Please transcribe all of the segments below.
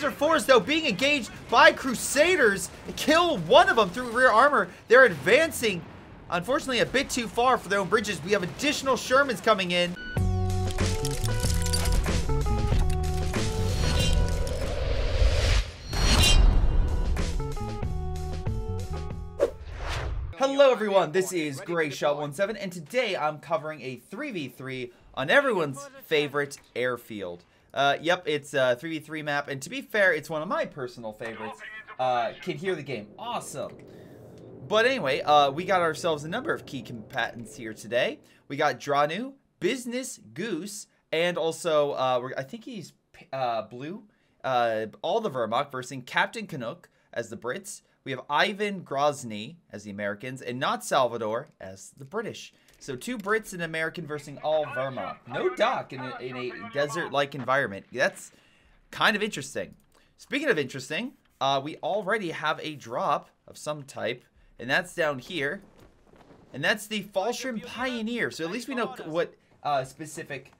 Panzer IVs, though, being engaged by Crusaders. Kill one of them through rear armor. They're advancing, unfortunately, a bit too far for their own bridges. We have additional Shermans coming in. Hello everyone, this is Greyshot17, and today I'm covering a 3v3 on everyone's favorite airfield. Yep, it's a 3v3 map, and to be fair, it's one of my personal favorites. Can hear the game, awesome. But anyway, we got ourselves a number of key combatants here today. We got Dranu, Business Goose, and also, I think he's blue, all the Wehrmacht versus Captain Canuck as the Brits. We have Ivan Grozny as the Americans, and not Salvador as the British. So 2 Brits and American versus all Wehrmacht. No dock in a desert-like environment. That's kind of interesting. Speaking of interesting, we already have a drop of some type, and that's down here. And that's the Fallschirm Pioneer. So at least we know what specific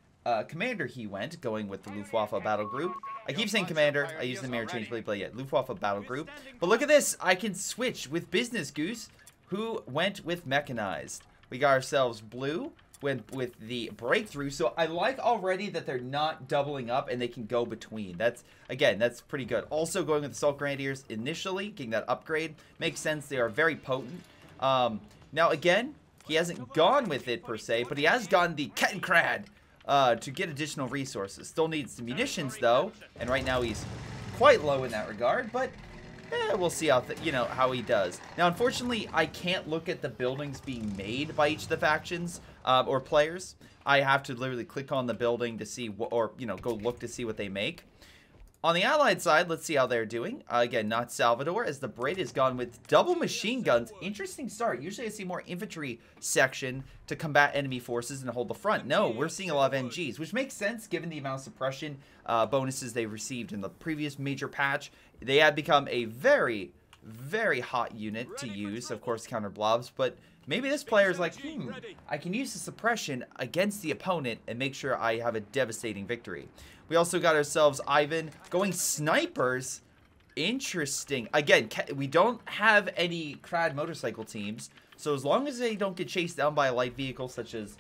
commander he went, going with the Luftwaffe battle group. I keep saying commander, I use the mirror changeably, but yeah, Luftwaffe battle group. But look at this, I can switch with Business Goose, who went with mechanized. We got ourselves blue, went with the breakthrough. So I like already that they're not doubling up and they can go between. That's, again, that's pretty good. Also going with the Assault Grenadiers initially, getting that upgrade. Makes sense, they are very potent. Now again, he hasn't gone with it per se, but he has gotten the Kettenkrad. To get additional resources. Still needs some munitions though, and right now he's quite low in that regard, but we'll see how how he does. Now unfortunately I can't look at the buildings being made by each of the factions or players. I have to literally click on the building to see what, or go look to see what they make. On the Allied side, let's see how they're doing. Again, not Salvador, as the Brit has gone with double machine guns. Interesting start. Usually I see more infantry section to combat enemy forces and hold the front. No, we're seeing a lot of MGs, which makes sense given the amount of suppression bonuses they received in the previous major patch. They have become a very, very hot unit to use, of course, counter blobs, but maybe this player is like, I can use the suppression against the opponent and make sure I have a devastating victory. We also got ourselves Ivan going snipers. Interesting. Again, we don't have any crad motorcycle teams, so as long as they don't get chased down by a light vehicle such as,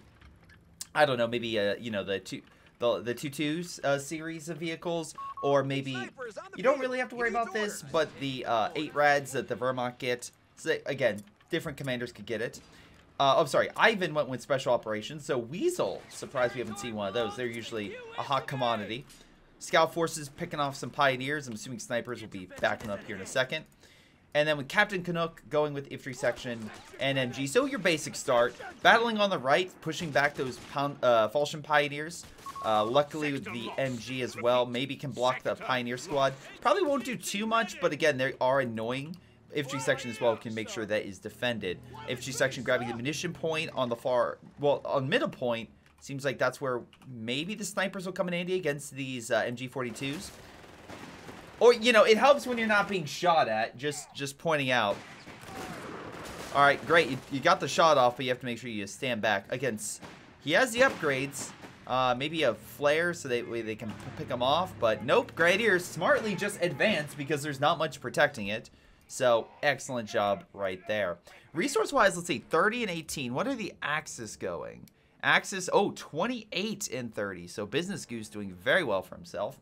I don't know, maybe the 2-2 series of vehicles, or maybe you don't really have to worry about this, but the 8 rads that the Wehrmacht get. So again, different commanders could get it. Oh, sorry, Ivan went with special operations, so Weasel, surprised we haven't seen one of those. They're usually a hot commodity. Scout forces picking off some pioneers. I'm assuming snipers will be backing up here in a second. And then with Captain Canuck going with infantry section and MG. So your basic start. Battling on the right, pushing back those Fallschirm Pioneers. Luckily with the MG as well, maybe can block the Pioneer squad. Probably won't do too much, but again, they are annoying. Infantry section as well can make sure that is defended. Infantry section grabbing the munition point on the on middle point. Seems like that's where maybe the snipers will come in handy against these MG42s. Or, it helps when you're not being shot at, just pointing out. Alright, great. You got the shot off, but you have to make sure you stand back. Again, he has the upgrades. Maybe a flare so they can pick them off, but nope. Grenadiers smartly just advance because there's not much protecting it. So, excellent job right there. Resource-wise, let's see, 30 and 18. What are the Axis going? Axis, 28 and 30. So, Business Goose doing very well for himself.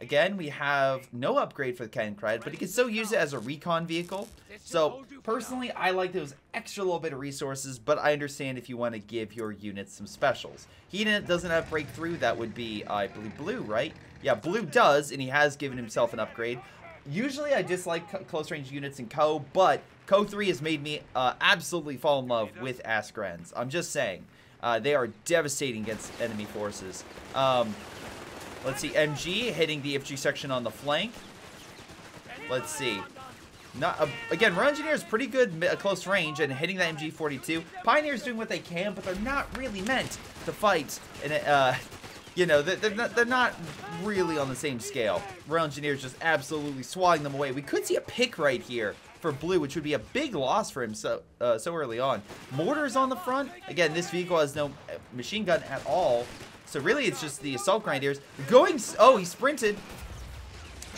Again, we have no upgrade for the Kettenkrad, but he can still use it as a recon vehicle. So, personally, I like those extra little bit of resources, but I understand if you want to give your units some specials. He doesn't have breakthrough. That would be, I believe, blue, right? Yeah, blue does, and he has given himself an upgrade. Usually I dislike close range units in Co, but Co3 has made me absolutely fall in love with Askrens. I'm just saying. They are devastating against enemy forces. Let's see, MG hitting the infantry section on the flank. Let's see. Again, Royal Engineer is pretty good at close range and hitting that MG42. Pioneers doing what they can, but they're not really meant to fight. And they're not really on the same scale. Royal Engineers just absolutely swatting them away. We could see a pick right here for blue, which would be a big loss for him so early on. Mortars on the front. Again, this vehicle has no machine gun at all. So really, it's just the assault grenadiers going. Oh, he sprinted.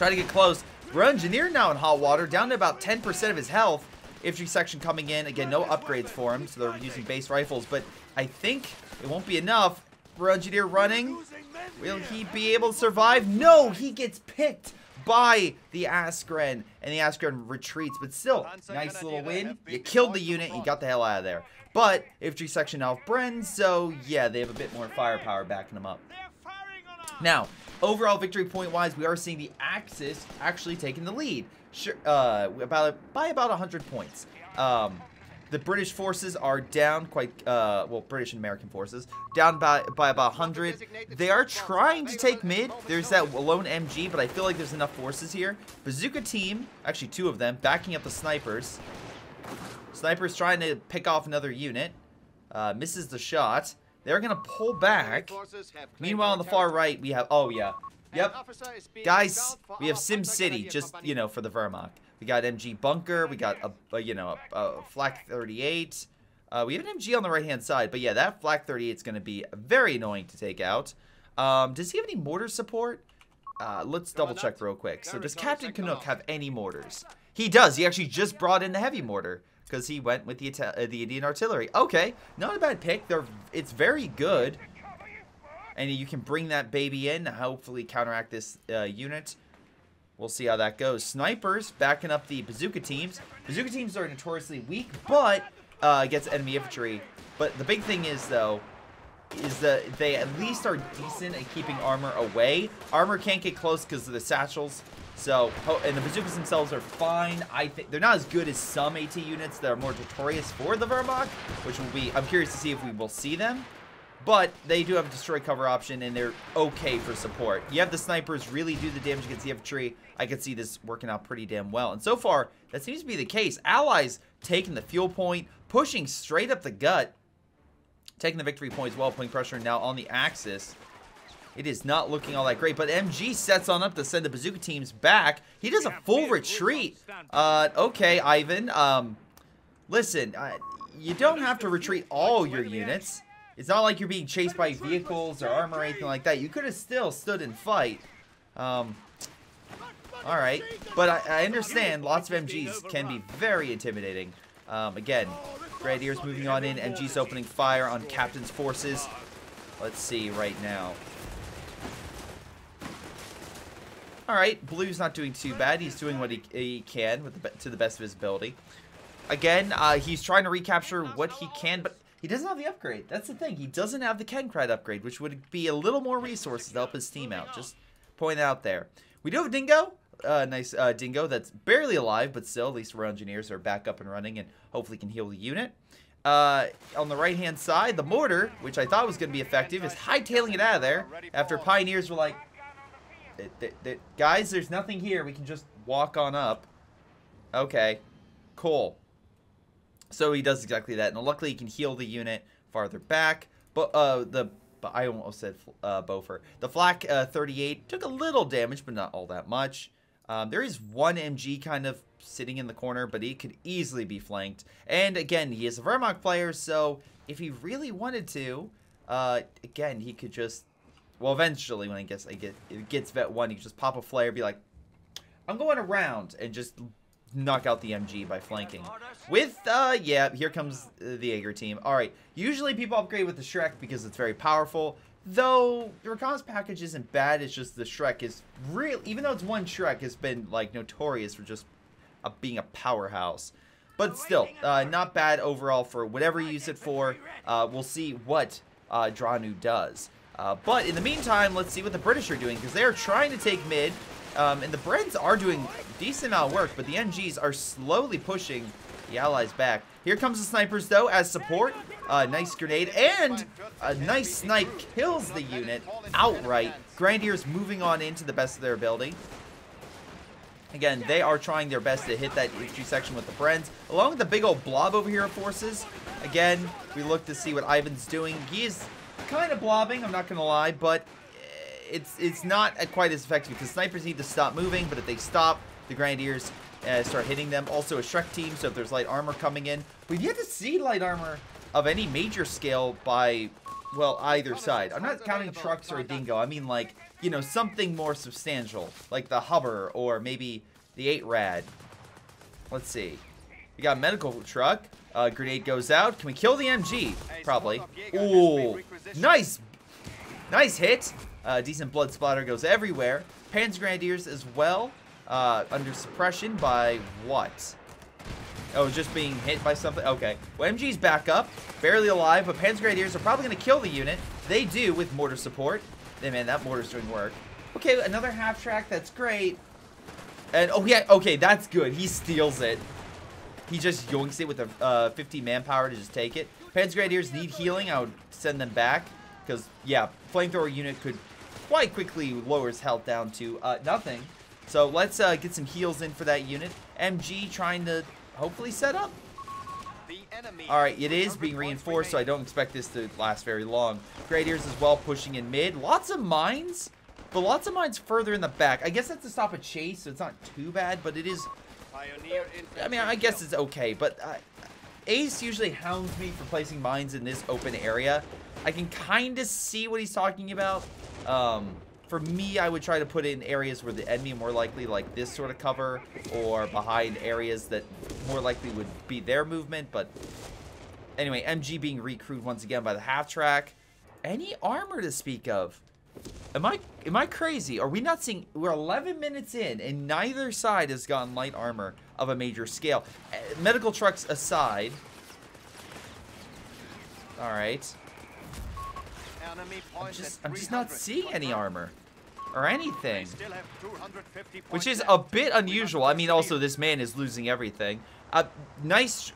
Try to get close. Royal Engineer now in hot water, down to about 10% of his health. Infantry section coming in. Again, no upgrades for him, so they're using base rifles. But I think it won't be enough. Royal Engineer running. Will he be able to survive? No, he gets picked by the Askren, and the Askren retreats. But still, nice little win. You killed the unit, you got the hell out of there. But infantry section now Bren, so yeah, they have a bit more firepower backing them up. Now, overall victory point wise, we are seeing the Axis actually taking the lead. Sure, by about 100 points. The British forces are down quite, well, British and American forces, down by about 100. They are trying to take mid. There's that lone MG, but I feel like there's enough forces here. Bazooka team, actually 2 of them, backing up the snipers. Snipers trying to pick off another unit. Misses the shot. They're going to pull back. Meanwhile, on the far right, we have, oh yeah. Yep. Guys, we have Sim City, just, you know, for the Wehrmacht. We got MG Bunker. We got a Flak 38. We have an MG on the right-hand side. But yeah, that Flak 38 is going to be very annoying to take out. Does he have any mortar support? Let's double-check real quick. So does Captain Canuck have any mortars? He does. He actually just brought in the heavy mortar because he went with the Indian artillery. Okay, not a bad pick. It's very good. And you can bring that baby in, hopefully counteract this unit. We'll see how that goes. Snipers backing up the bazooka teams. Bazooka teams are notoriously weak, but against enemy infantry. But the big thing is, though, is that they at least are decent at keeping armor away. Armor can't get close because of the satchels. So, and the bazookas themselves are fine. I think they're not as good as some AT units that are more notorious for the Wehrmacht, which will be, I'm curious to see if we will see them. But they do have a destroy cover option, and they're okay for support. You have the snipers really do the damage against the infantry. I could see this working out pretty damn well. And so far, that seems to be the case. Allies taking the fuel point, pushing straight up the gut, taking the victory point as well, putting pressure now on the Axis. It is not looking all that great, but MG sets on up to send the bazooka teams back. He does a full retreat. Okay, Ivan. Listen, you don't have to retreat all your units. It's not like you're being chased by vehicles or armor or anything like that. You could have still stood and fight. Alright. But I understand lots of MGs can be very intimidating. Again, Grenadiers moving on in. MG's opening fire on Captain's forces. Let's see right now. Alright, Blue's not doing too bad. He's doing what he can with to the best of his ability. Again, he's trying to recapture what he can, but he doesn't have the upgrade. That's the thing. He doesn't have the Kenkrat upgrade, which would be a little more resources to help his team out. Just point it out there. We do have a Dingo. Nice Dingo that's barely alive, but still, at least our engineers are back up and running and hopefully can heal the unit. On the right-hand side, the mortar, which I thought was going to be effective, is hightailing it out of there after Pioneers were like, guys, there's nothing here. We can just walk on up. Okay, cool. So he does exactly that, and luckily he can heal the unit farther back. But I almost said Bofer. The Flak 38 took a little damage, but not all that much. There is one MG kind of sitting in the corner, but he could easily be flanked. And again, he is a Wehrmacht player, so if he really wanted to, again, he could just, well, eventually when it gets Vet 1, he could just pop a flare, be like, I'm going around, and just knock out the MG by flanking. With, yeah, here comes the Jaeger team. Alright, usually people upgrade with the Shrek because it's very powerful. Though, the reconnaissance package isn't bad, it's just the Shrek is real, even though it's one Shrek, has been, like, notorious for just being a powerhouse. But still, not bad overall for whatever you use it for. We'll see what Dranu does. But in the meantime, let's see what the British are doing, because they are trying to take mid. And the Breds are doing a decent amount of work, but the NGs are slowly pushing the Allies back. Here comes the snipers, though, as support. Nice grenade, and a nice snipe kills the unit outright. Grenadiers moving on into the best of their ability. Again, they are trying their best to hit that infantry section with the Brens, along with the big old blob over here of forces. Again, we look to see what Ivan's doing. He is kind of blobbing, I'm not going to lie, but it's not quite as effective because snipers need to stop moving, but if they stop, the Grenadiers start hitting them. Also a Shrek team, so if there's light armor coming in. We've yet to see light armor of any major scale by well, either side. I'm not counting trucks or a dingo. I mean, like, you know, something more substantial, like the Hubber or maybe the 8-Rad. Let's see. We got a medical truck. Grenade goes out. Can we kill the MG? Probably. Ooh, nice. Nice hit. Decent blood splatter goes everywhere. Panzer Grenadiers as well. Under suppression by what? Oh, just being hit by something? Okay. Well, MG's back up. Barely alive, but Panzer Grenadiers are probably going to kill the unit. They do with mortar support. Hey, man, that mortar's doing work. Okay, another half track. That's great. And, oh, yeah, okay, that's good. He steals it. He just yoinks it with a 50 manpower to just take it. Panzer Grenadiers need healing. I would send them back. Because, yeah, flamethrower unit could quite quickly lower his health down to nothing. So let's get some heals in for that unit. MG trying to hopefully set up. Alright, it is being reinforced, so I don't expect this to last very long. Grenadiers as well pushing in mid. Lots of mines, but lots of mines further in the back. I guess that's to stop a chase, so it's not too bad, but it is... I mean, I guess it's okay, but Ace usually hounds me for placing mines in this open area. I can kind of see what he's talking about. For me, I would try to put it in areas where the enemy are more likely, like this sort of cover, or behind areas that more likely would be their movement. But anyway, MG being recruited once again by the half track. Any armor to speak of? Am I crazy? Are we not seeing? We're 11 minutes in, and neither side has gotten light armor of a major scale. Medical trucks aside. All right. I'm just not seeing any armor or anything, which is a bit unusual. I mean, also this man is losing everything. Nice,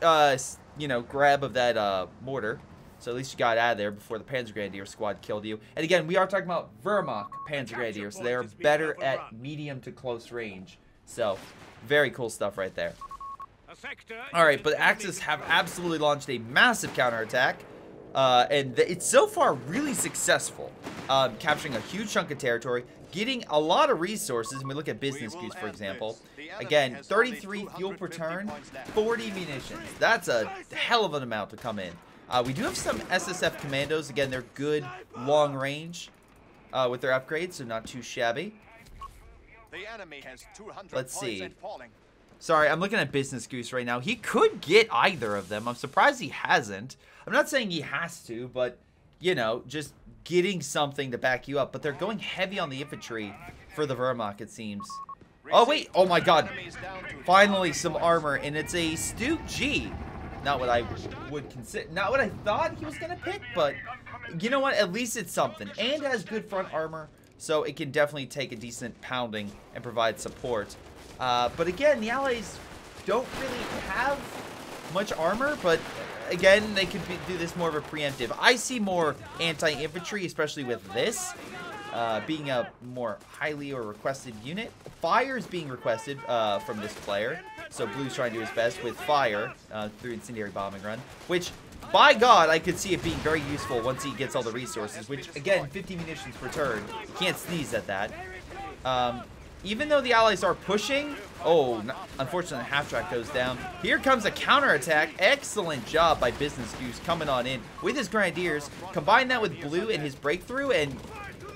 you know, grab of that mortar. So at least you got out of there before the Panzer Grenadier squad killed you. And again, we are talking about Wehrmacht Panzer Grenadiers. So they are better at medium to close range. So very cool stuff right there. All right, but Axis have absolutely launched a massive counterattack. And it's so far really successful, capturing a huge chunk of territory, getting a lot of resources. And we look at business goose, for example. Again, 33 fuel per turn, 40 munitions. That's a hell of an amount to come in. We do have some SSF commandos. Again, they're good long range with their upgrades, so not too shabby. Let's see. Sorry, I'm looking at Business Goose right now. He could get either of them. I'm surprised he hasn't. I'm not saying he has to, but, you know, just getting something to back you up. But they're going heavy on the infantry for the Wehrmacht, it seems. Oh, wait. Oh, my God. Finally, some armor, and it's a Stu G. Not what I would consider, not what I thought he was going to pick, but you know what? At least it's something. And has good front armor, so it can definitely take a decent pounding and provide support. But again, the Allies don't really have much armor, but again, they could do this more of a preemptive. I see more anti-infantry, especially with this being a more highly or requested unit. Fire is being requested from this player, so Blue's trying to do his best with fire through incendiary bombing run, which, by God, I could see it being very useful once he gets all the resources, which, again, 50 munitions per turn. Can't sneeze at that. Even though the Allies are pushing, oh, unfortunately, the half-track goes down. Here comes a counterattack. Excellent job by Business Goose coming on in with his Grenadiers. Combine that with Blue and his breakthrough, and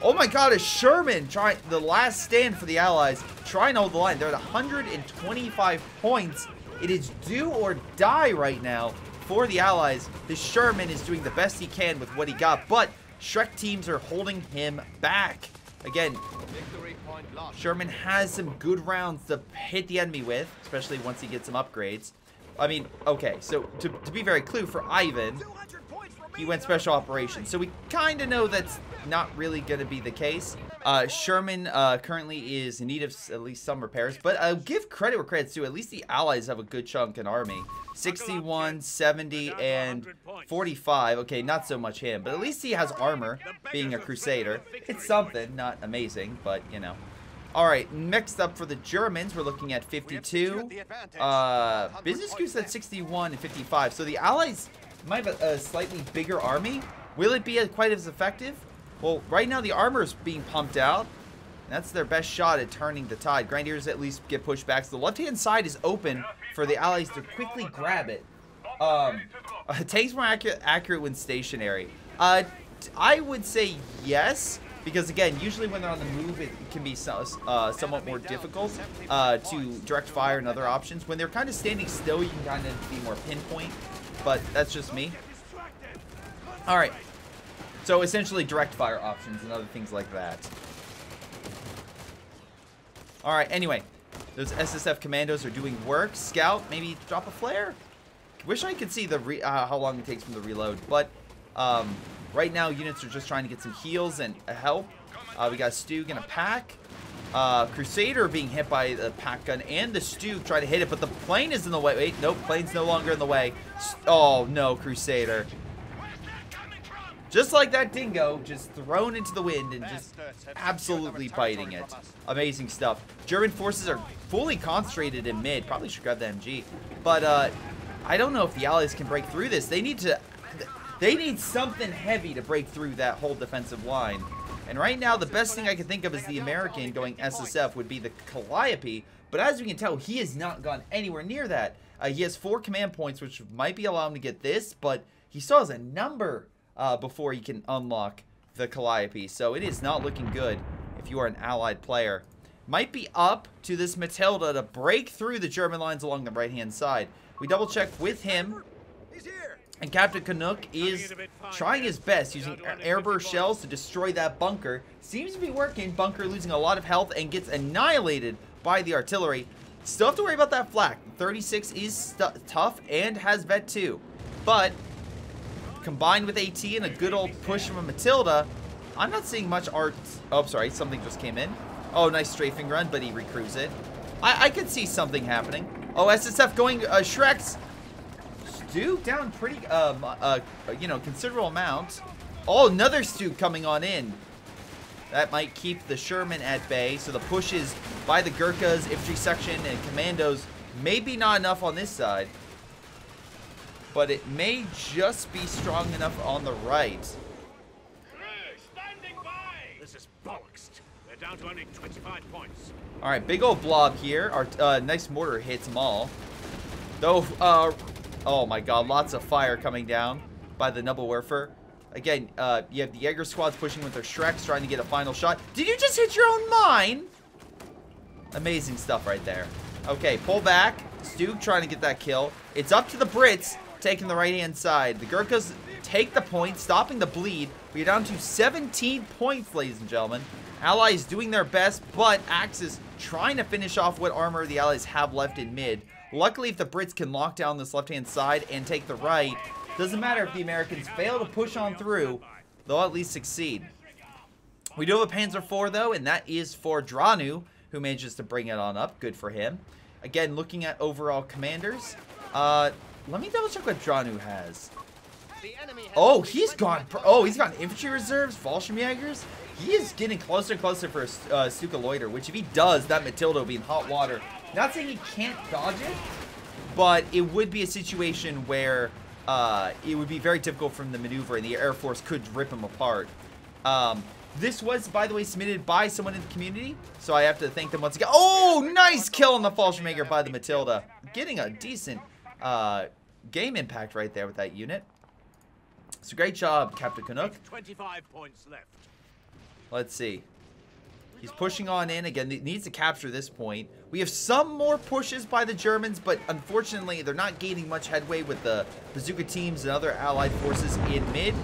oh my God, a Sherman trying the last stand for the Allies, trying to hold the line. They're at 125 points. It is do or die right now for the Allies. The Sherman is doing the best he can with what he got, but Shrek teams are holding him back. Again, Sherman has some good rounds to hit the enemy with, especially once he gets some upgrades. I mean, okay, so to be very clear, for Ivan, he went special operations, so we kind of know that's not really going to be the case. Sherman currently is in need of at least some repairs, but I'll give credit where credit's due. At least the Allies have a good chunk in army. 61, 70, and 45. Okay, not so much him, but at least he has armor, being a crusader. It's something, not amazing, but, you know. Alright, next up for the Germans, we're looking at 52. Business Goose at 61 and 55. So the Allies might have a slightly bigger army. Will it be quite as effective? Well, right now the armor is being pumped out. That's their best shot at turning the tide. Grenadiers at least get pushed back. So the left-hand side is open for the Allies to quickly grab it. Tanks more accurate when stationary. I would say yes, because again, usually when they're on the move, it can be somewhat more difficult to direct fire and other options. When they're kind of standing still, you can kind of be more pinpoint, but that's just me. All right, so essentially direct fire options and other things like that. All right, anyway, those SSF commandos are doing work. Scout, maybe drop a flare. Wish I could see the how long it takes from the reload, but right now units are just trying to get some heals and help. We got Stu gonna pack. Crusader being hit by the pack gun and the Stu try to hit it, but the plane is in the way. Wait, nope, plane's no longer in the way. Oh no, Crusader. Just like that dingo, just thrown into the wind and just absolutely biting it. Amazing stuff. German forces are fully concentrated in mid. Probably should grab the MG. But I don't know if the Allies can break through this. They need something heavy to break through that whole defensive line. And right now, the best thing I can think of is the American going SSF would be the Calliope. But as we can tell, he has not gone anywhere near that. He has 4 command points, which might be allowing him to get this, but he still has a number before he can unlock the Calliope. So it is not looking good if you are an allied player. Might be up to this Matilda to break through the German lines along the right-hand side. We double-check with him. And Captain Canuck is trying his best using airburst shells to destroy that bunker. Seems to be working. Bunker losing a lot of health and gets annihilated by the artillery. Still have to worry about that flak. 36 is tough and has vet too. But combined with AT and a good old push from a Matilda, I'm not seeing much art. Oh, sorry, something just came in. Oh, nice strafing run, but he recruits it. I could see something happening. Oh, SSF going Shreks. Stu down pretty, you know, considerable amount. Oh, another Stu coming on in. That might keep the Sherman at bay. So the pushes by the Gurkhas, infantry section, and commandos maybe not enough on this side. But it may just be strong enough on the right. Standing by. This is bollocks. They're down to only 25 points. All right, big old blob here. Our nice mortar hits them all. Though, oh my god, lots of fire coming down by the Nubbelwerfer. Again, you have the Jaeger squads pushing with their Shreks, trying to get a final shot. Did you just hit your own mine? Amazing stuff right there. Okay, pull back. Stu trying to get that kill. It's up to the Brits, taking the right-hand side. The Gurkhas take the point, stopping the bleed. We are down to 17 points, ladies and gentlemen. Allies doing their best, but Axis trying to finish off what armor the Allies have left in mid. Luckily, if the Brits can lock down this left-hand side and take the right, doesn't matter if the Americans fail to push on through, they'll at least succeed. We do have a Panzer IV, though, and that is for Dranu, who manages to bring it on up. Good for him. Again, looking at overall commanders, let me double-check what Dranu has. Oh, he's got infantry reserves, Fallschirmjägers. He is getting closer and closer for a Stuka Loiter, which if he does, that Matilda will be in hot water. Not saying he can't dodge it, but it would be a situation where it would be very difficult for him to maneuver, and the Air Force could rip him apart. This was, by the way, submitted by someone in the community, so I have to thank them once again. Oh, nice kill on the Fallschirmjäger by the Matilda. Getting a decent game impact right there with that unit. So great job, Captain Canuck. 25 points left. Let's see. He's pushing on in. Again, he needs to capture this point. We have some more pushes by the Germans, but unfortunately, they're not gaining much headway with the bazooka teams and other allied forces in mid.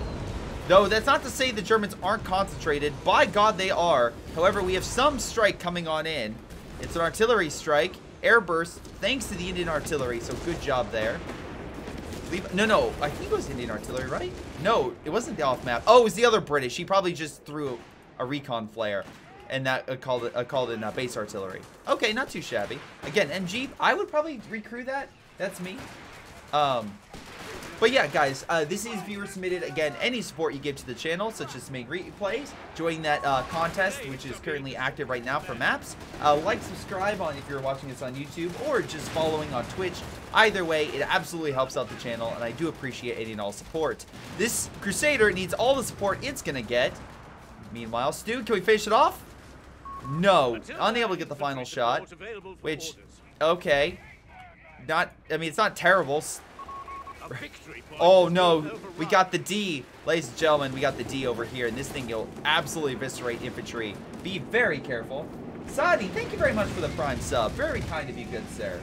Though, that's not to say the Germans aren't concentrated. By God, they are. However, we have some strike coming on in. It's an artillery strike. Airburst, thanks to the Indian artillery, so good job there. No, I think it was Indian artillery, right? No, it wasn't the off map. Oh, it was the other British. He probably just threw a recon flare, and that called it base artillery. Okay, not too shabby. Again, MG, I would probably recrew that. That's me. But yeah, guys, this is viewer submitted. Again, any support you give to the channel, such as main replays, join that contest, which is currently active right now for maps. Like, subscribe on if you're watching this on YouTube, or just following on Twitch. Either way, it absolutely helps out the channel, and I do appreciate any and all support. This Crusader needs all the support it's gonna get. Meanwhile, Stu, can we finish it off? No, unable to get the final shot. Which, okay, I mean, it's not terrible. A victory point Oh is no, overrun. we got the D. Ladies and gentlemen, we got the D over here, and this thing will absolutely eviscerate infantry. Be very careful. Sadi, thank you very much for the prime sub. Very kind of you, good sir.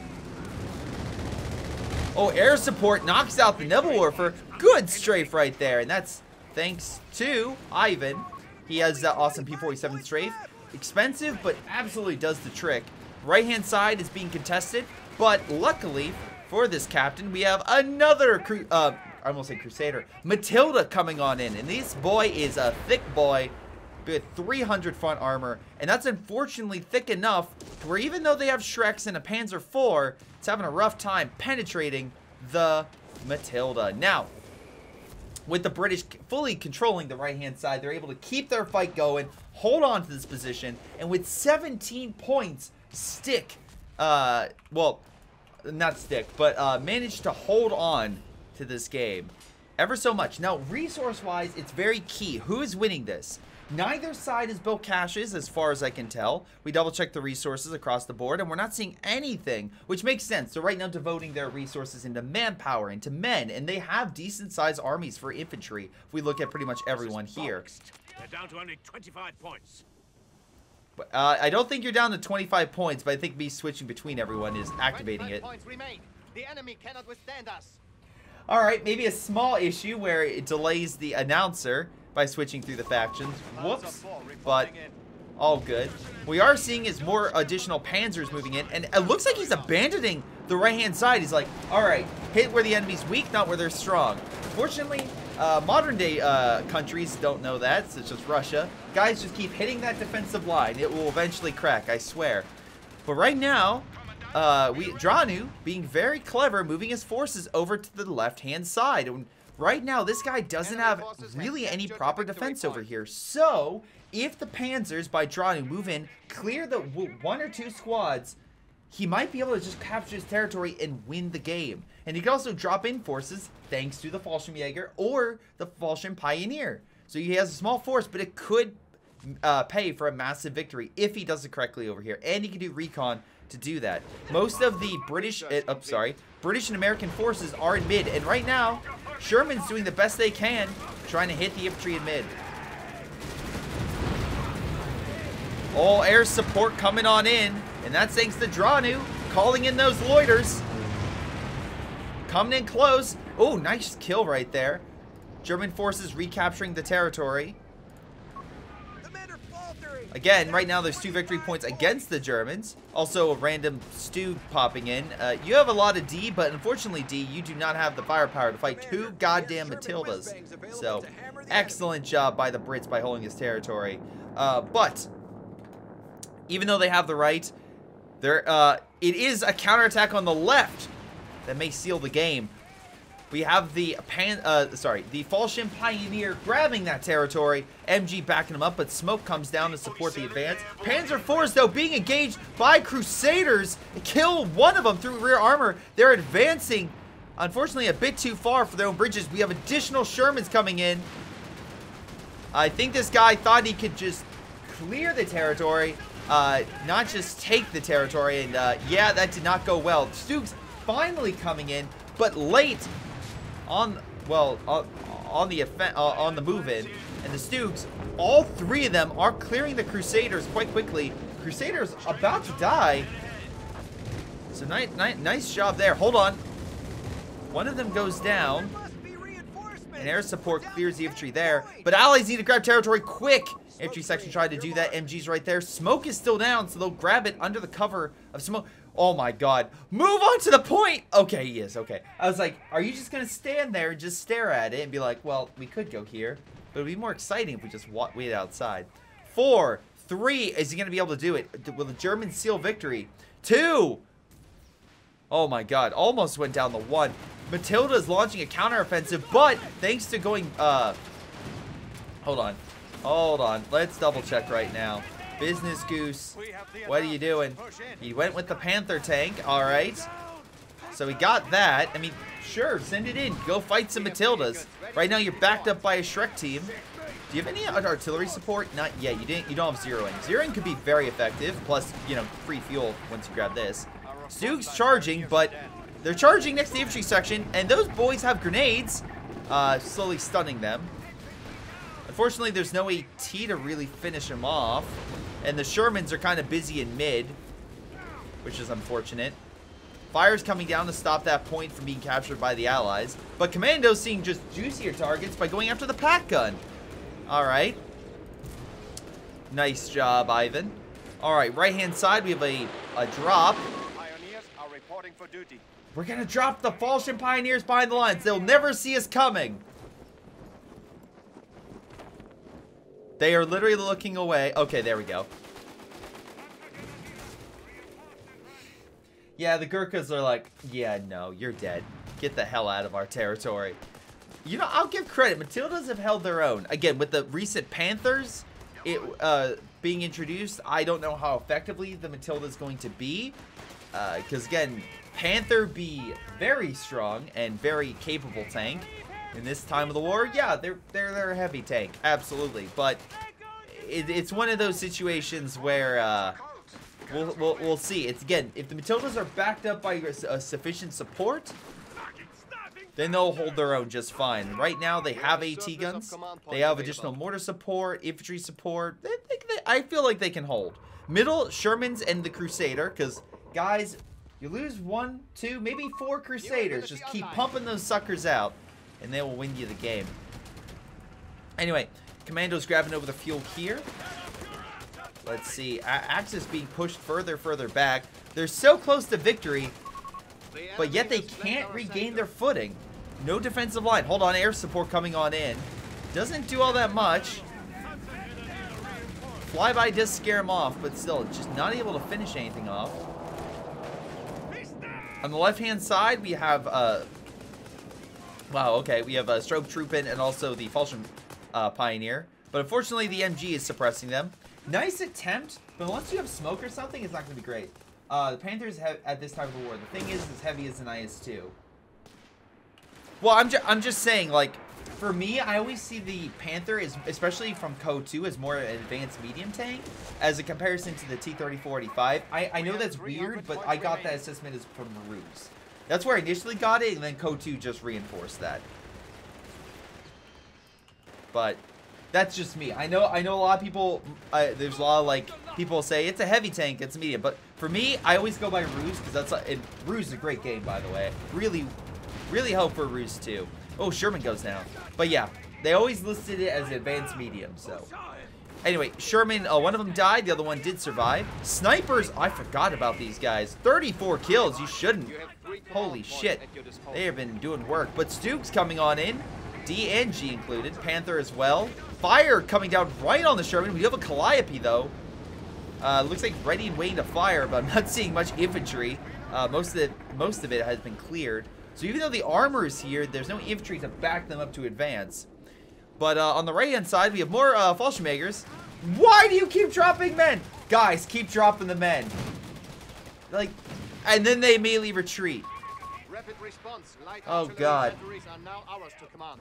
Oh, air support knocks out the Nebelwerfer. Good strafe right there, and that's thanks to Ivan. He has awesome P-47 strafe. Expensive, but absolutely does the trick. Right-hand side is being contested, but luckily for this captain, we have another, I almost say Crusader, Matilda coming on in. And this boy is a thick boy with 300 front armor. And that's unfortunately thick enough to where even though they have Shreks and a Panzer IV, it's having a rough time penetrating the Matilda. Now, with the British fully controlling the right-hand side, they're able to keep their fight going, hold on to this position, and with 17 points, stick, well, not stick, but manage to hold on to this game ever so much. Now, resource-wise, it's very key. Who is winning this? Neither side has built caches, as far as I can tell. We double-checked the resources across the board, and we're not seeing anything, which makes sense. They're right now devoting their resources into manpower, into men, and they have decent-sized armies for infantry. If we look at pretty much everyone here. They're down to only 25 points. I don't think you're down to 25 points, but I think me switching between everyone is activating it. The enemy cannot withstand us. All right, maybe a small issue where it delays the announcer by switching through the factions. Whoops, but all good. We are seeing is more additional panzers moving in, and it looks like he's abandoning the right-hand side. He's like, all right, hit where the enemy's weak, not where they're strong. Fortunately, modern-day countries don't know that, such as Russia. Guys just keep hitting that defensive line. It will eventually crack, I swear. But right now, Dranu being very clever, moving his forces over to the left-hand side. And right now, this guy doesn't have really any proper defense over here. So, if the Panzers by Dranu move in, clear the one or two squads, he might be able to just capture his territory and win the game. And he can also drop in forces thanks to the Fallschirmjäger or the Fallschirm Pioneer. So he has a small force, but it could pay for a massive victory if he does it correctly over here. And he can do recon to do that. Most of the British and American forces are in mid. And right now, Sherman's doing the best they can, trying to hit the infantry in mid. All air support coming on in. And that's thanks to Dranu calling in those loiters. Coming in close. Oh, nice kill right there. German forces recapturing the territory. Again, right now there's 2 victory points against the Germans. Also a random Stu popping in. You have a lot of D, but unfortunately, D, you do not have the firepower to fight 2 goddamn Matildas. So, excellent job by the Brits by holding this territory. But, even though they have the right, it is a counterattack on the left that may seal the game. We have the Fallschirm Pioneer grabbing that territory. MG backing him up, but smoke comes down to support the advance. Panzer IVs, though, being engaged by Crusaders. Kill one of them through rear armor. They're advancing, unfortunately, a bit too far for their own bridges. We have additional Shermans coming in. I think this guy thought he could just clear the territory, not just take the territory. And, yeah, that did not go well. Stooks finally coming in, but late on the move in, and the Stooks, all 3 of them are clearing the Crusaders quite quickly. Crusaders about to die. So nice job there. Hold on. One of them goes down. And air support clears the infantry there. But allies need to grab territory quick. Infantry section tried to do that. MG's right there. Smoke is still down, so they'll grab it under the cover of smoke. Oh my god. Move on to the point! Okay, he is. Okay. I was like, are you just going to stand there and just stare at it and be like, well, we could go here. But it would be more exciting if we just wait outside. 4, 3. Is he going to be able to do it? Will the Germans seal victory? 2. Oh my god. Almost went down the 1. Matilda is launching a counteroffensive, but thanks to going... Hold on. Hold on. Let's double check right now. Business Goose, what are you doing? He went with the Panther tank, alright. So we got that. I mean, sure, send it in. Go fight some Matildas. Right now you're backed up by a Shrek team. Do you have any artillery support? Not yet. You don't have zeroing. Zeroing could be very effective, plus, you know, free fuel once you grab this. Stooks charging, but They're charging next to the infantry section, and those boys have grenades, slowly stunning them. Unfortunately, there's no AT to really finish them off, and the Shermans are kind of busy in mid, which is unfortunate. Fire's coming down to stop that point from being captured by the allies, but Commando's seeing just juicier targets by going after the pack gun. All right. Nice job, Ivan. All right, right-hand side, we have a drop. Pioneers are reporting for duty. We're going to drop the Falchion Pioneers behind the lines. They'll never see us coming. They are literally looking away. Okay, there we go. Yeah, the Gurkhas are like, yeah, no, you're dead. Get the hell out of our territory. You know, I'll give credit. Matildas have held their own. Again, with the recent Panthers being introduced, I don't know how effectively the Matilda is going to be. Because, again, Panther be very strong and very capable tank. In this time of the war, yeah, they're a heavy tank. Absolutely. But it's one of those situations where... We'll see. It's again, if the Matildas are backed up by sufficient support, then they'll hold their own just fine. Right now, they have AT guns. They have additional mortar support, infantry support. I feel like they can hold. Middle, Shermans and the Crusader, because, guys, you lose 1, 2, maybe 4 Crusaders. Just keep pumping those suckers out, and they will win you the game. Anyway, Commando's grabbing over the fuel here. Let's see. Axis being pushed further back. They're so close to victory, but yet they can't regain their footing. No defensive line. Hold on. Air support coming on in. Doesn't do all that much. Flyby does scare him off, but still, just not able to finish anything off. On the left-hand side, we have... wow, okay. We have a Strobe Troopin and also the Falchion Pioneer. But unfortunately, the MG is suppressing them. Nice attempt, but once you have smoke or something, it's not going to be great. The Panthers have, at this time of the war, the thing is as heavy as an IS-2. Well, I'm just saying, like, for me, I always see the Panther, especially from CoH3, as more an advanced medium tank, as a comparison to the T-34-85. I know that's weird, but I got that assessment as from Ruse. That's where I initially got it, and then CoH3 just reinforced that. But... that's just me. I know a lot of people, there's a lot of, like, people say it's a heavy tank, it's a medium. But for me, I always go by Ruse, because that's, Ruse is a great game, by the way. Really, really hope for Ruse, too. Oh, Sherman goes down. But yeah, they always listed it as advanced medium, so. Anyway, Sherman, one of them died, the other one did survive. Snipers, I forgot about these guys. 34 kills, you shouldn't. Holy shit. They have been doing work. But Stuke's coming on in. D and G included. Panther as well. Fire coming down right on the Sherman. We do have a Calliope, though. Looks like ready and waiting to fire, but I'm not seeing much infantry. Most of it has been cleared. So even though the armor is here, there's no infantry to back them up to advance. But on the right-hand side, we have more Fallschirmjägers. Why do you keep dropping men? Guys, keep dropping the men. Like, and then they immediately retreat. Rapid response. Light oh God. Are now ours to command.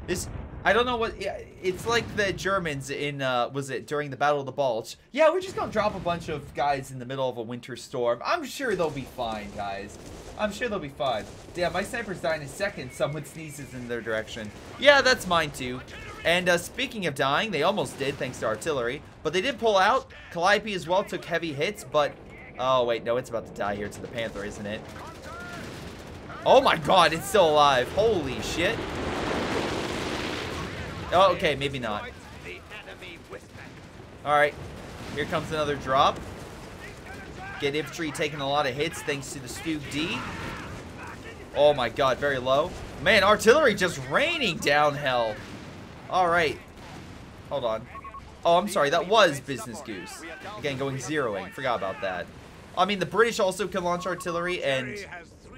This, I don't know what, it's like the Germans in, was it during the Battle of the Bulge? Yeah, we're just gonna drop a bunch of guys in the middle of a winter storm. I'm sure they'll be fine, guys. I'm sure they'll be fine. Damn, my sniper's dying in a second. Someone sneezes in their direction. Yeah, that's mine too. And speaking of dying, they almost did thanks to artillery. But they did pull out. Calliope as well took heavy hits, but... oh, wait, no, it's about to die here to the Panther, isn't it? Oh my God, it's still alive. Holy shit. Oh, okay, maybe not. Alright, here comes another drop. Get infantry taking a lot of hits thanks to the Stug D. Oh my God, very low. Man, artillery just raining down hell. Alright. Hold on. Oh, I'm sorry, that was Business Goose. Again, going zeroing. Forgot about that. I mean, the British also can launch artillery and...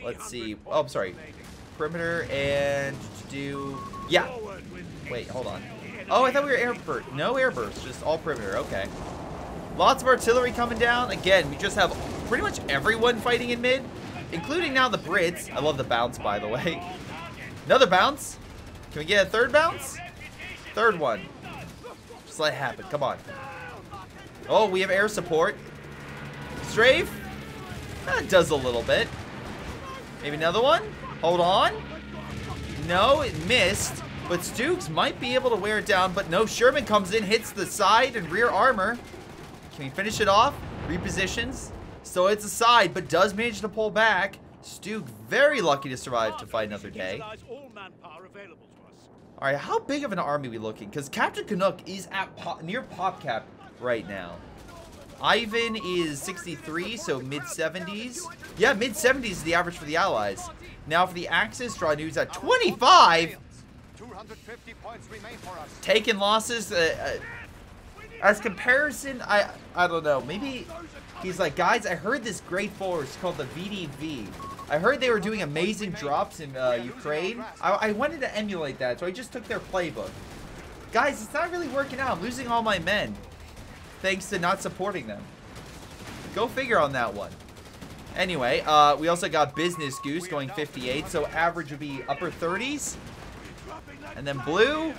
let's see. Oh, I'm sorry. Perimeter and do... yeah. Wait, hold on. Oh, I thought we were airburst. No airburst, just all perimeter. Okay. Lots of artillery coming down. Again, we just have pretty much everyone fighting in mid, including now the Brits. I love the bounce, by the way. Another bounce. Can we get a third bounce? Third one. Just let it happen. Come on. Oh, we have air support. Strafe. That does a little bit. Maybe another one? Hold on. No, it missed. But Stooks might be able to wear it down. But no, Sherman comes in, hits the side and rear armor. Can we finish it off? Repositions. So it's a side, but does manage to pull back. Stook very lucky to survive to fight another day. Alright, how big of an army are we looking? Because Captain Canuck is at near PopCap right now. Ivan is 63, so mid-70s. Yeah, mid-70s is the average for the Allies. Now for the Axis, draw news at 25. 250 points remain for us. Taking losses. As comparison, I don't know. Maybe he's like, guys, I heard this great force called the VDV. I heard they were doing amazing drops in Ukraine. I wanted to emulate that, so I just took their playbook. Guys, it's not really working out. I'm losing all my men, thanks to not supporting them. Go figure on that one. Anyway, we also got Business Goose going 58, so average would be upper 30s. And then Blue,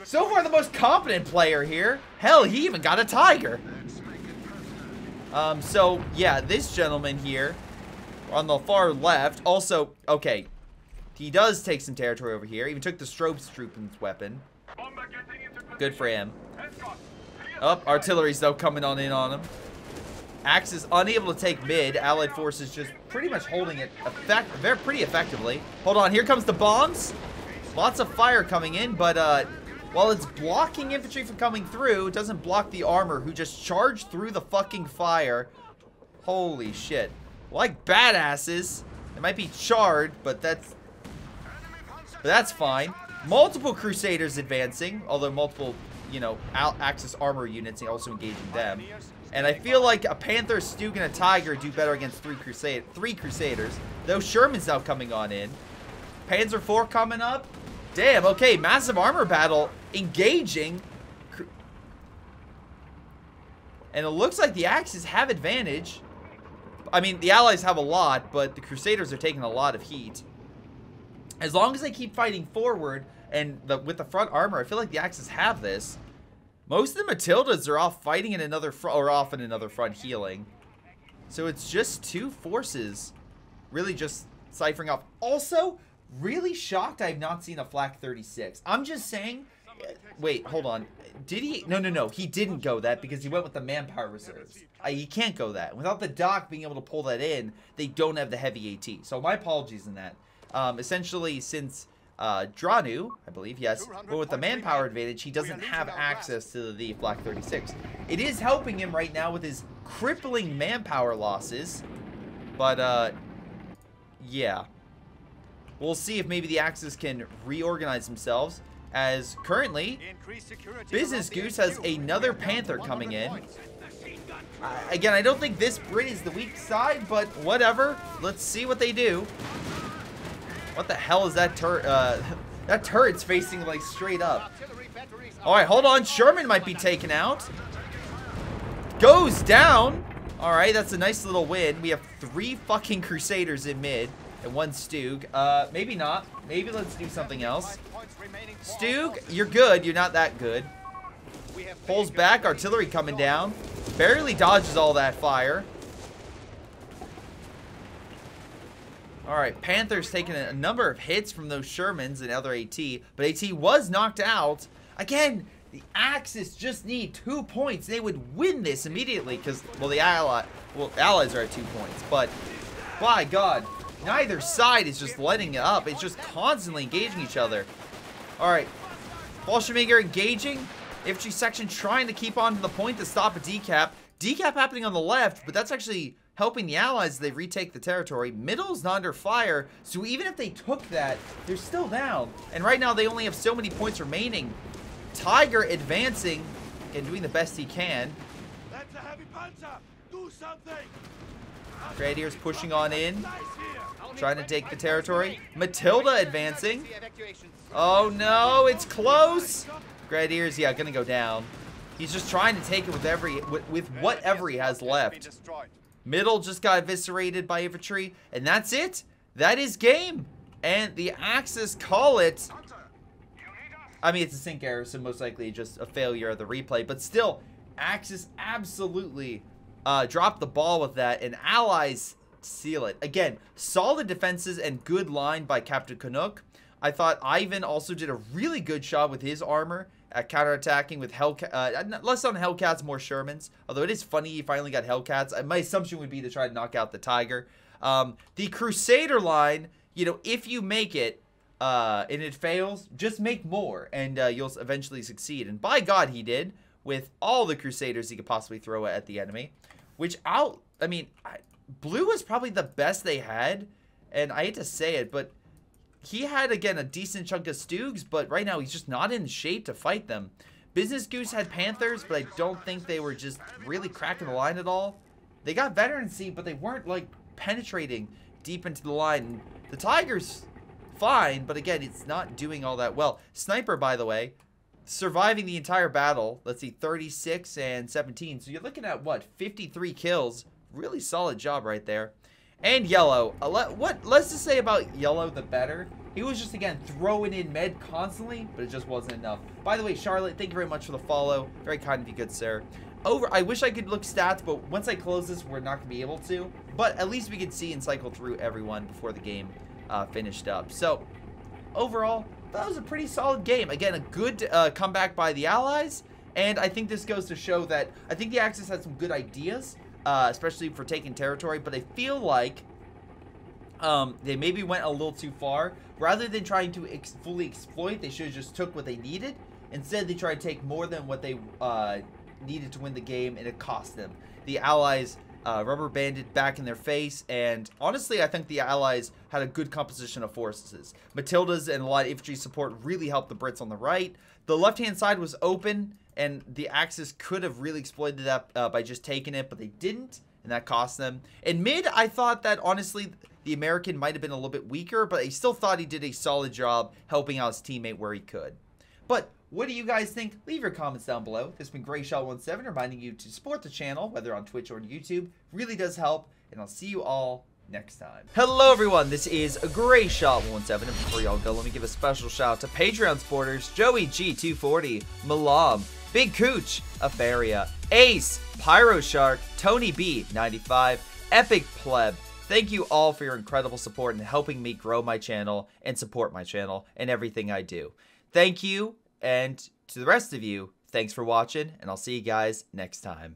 so far the most competent player here. Hell, he even got a Tiger. So, yeah, this gentleman here on the far left, also, okay, he does take some territory over here. Even took the Stroop's weapon. Good for him. Oh, artillery's, though, coming on in on him. Axis unable to take mid. Allied forces just pretty much holding it pretty effectively. Hold on, here comes the bombs. Lots of fire coming in, but while it's blocking infantry from coming through, it doesn't block the armor, who just charged through the fucking fire. Holy shit. Like badasses. It might be charred, but that's fine. Multiple Crusaders advancing, although multiple, you know, Axis armor units also engaging them. And I feel like a Panther, Stook, and a Tiger do better against three Crusaders. Though Sherman's now coming on in. Panzer IV coming up. Damn, okay, massive armor battle engaging. And it looks like the Axis have advantage. I mean, the Allies have a lot, but the Crusaders are taking a lot of heat. As long as they keep fighting forward and with the front armor, I feel like the Axis have this. Most of the Matildas are off fighting in another front, or off in another front healing. So it's just two forces really just ciphering off. Also, really shocked I have not seen a Flak 36. I'm just saying, wait, hold on. Did he? No. He didn't go that because he went with the manpower reserves. He can't go that. Without the dock being able to pull that in, they don't have the heavy AT. So my apologies in that. Essentially, since Dranu, I believe, yes, but with the manpower advantage, he doesn't have access to the Flak 36. It is helping him right now with his crippling manpower losses. But, yeah. We'll see if maybe the Axis can reorganize themselves, as currently, Business Goose has another Panther coming in. Again, I don't think this Brit is the weak side, but whatever. Let's see what they do. What the hell is that turret? That turret's facing, like, straight up. Alright, hold on. Sherman might be taken out. Goes down. Alright, that's a nice little win. We have 3 fucking Crusaders in mid. And 1 Stook. Maybe not. Maybe let's do something else. Stook, you're good. You're not that good. Pulls back. Artillery coming down. Barely dodges all that fire. Alright, Panther's taking a number of hits from those Shermans and other AT. But AT was knocked out. Again, the Axis just need 2 points. They would win this immediately. Because, well, the Allies are at 2 points. But, by God, neither side is just letting it up. It's just constantly engaging each other. Alright. Bolshevik engaging. Infantry section trying to keep on to the point to stop a decap. Decap happening on the left, but that's actually helping the Allies as they retake the territory. Middle's not under fire, so even if they took that, they're still down. And right now they only have so many points remaining. Tiger advancing and doing the best he can. That's a heavy panzer. Do something. Grenadiers pushing on in, trying to take the territory. Matilda advancing. Oh no, it's close. Grenadiers, yeah, gonna go down. He's just trying to take it with whatever he has left. Middle just got eviscerated by infantry, and that's it. That is game. And the Axis call it. I mean, it's a sync error, so most likely just a failure of the replay. But still, Axis absolutely dropped the ball with that. And Allies seal it. Again, solid defenses and good line by Captain Canuck. I thought Ivan also did a really good job with his armor at counterattacking with less on Hellcats, more Shermans. Although it is funny he finally got Hellcats. My assumption would be to try to knock out the Tiger. The Crusader line, you know, if you make it and it fails, just make more and you'll eventually succeed. And by God, he did with all the Crusaders he could possibly throw at the enemy. Blue was probably the best they had, and I hate to say it, but he had, again, a decent chunk of Stoogs, but right now he's just not in shape to fight them. Business Goose had Panthers, but I don't think they were just really cracking the line at all. They got veterancy, but they weren't, like, penetrating deep into the line. The Tigers, fine, but again, it's not doing all that well. Sniper, by the way, surviving the entire battle. Let's see, 36 and 17. So you're looking at, what, 53 kills. Really solid job right there. And Yellow. Let's just say about Yellow the better. He was just, again, throwing in med constantly, but it just wasn't enough. By the way, Charlotte, thank you very much for the follow. Very kind of you, good sir. I wish I could look stats, but once I close this, we're not going to be able to. But at least we could see and cycle through everyone before the game finished up. So, overall, that was a pretty solid game. Again, a good comeback by the Allies. And I think this goes to show that I think the Axis had some good ideas, especially for taking territory. But I feel like they maybe went a little too far. Rather than trying to fully exploit, they should have just took what they needed. Instead, they tried to take more than what they needed to win the game, and it cost them. The Allies rubber banded back in their face, and honestly, I think the Allies had a good composition of forces. Matildas and a lot of infantry support really helped the Brits on the right. The left-hand side was open, and the Axis could have really exploited that by just taking it, but they didn't, and that cost them. In mid, I thought that, honestly, the American might have been a little bit weaker, but I still thought he did a solid job helping out his teammate where he could. But what do you guys think? Leave your comments down below. This has been Greyshot17 reminding you to support the channel, whether on Twitch or on YouTube. Really does help, and I'll see you all next time. Hello everyone, this is Greyshot17, and before y'all go, let me give a special shout out to Patreon supporters Joey G240, Milam, Big Cooch, Aphyria, Ace, Pyro Shark, Tony B 95, Epic Pleb. Thank you all for your incredible support and helping me grow my channel and support my channel and everything I do. Thank you, and to the rest of you, thanks for watching, and I'll see you guys next time.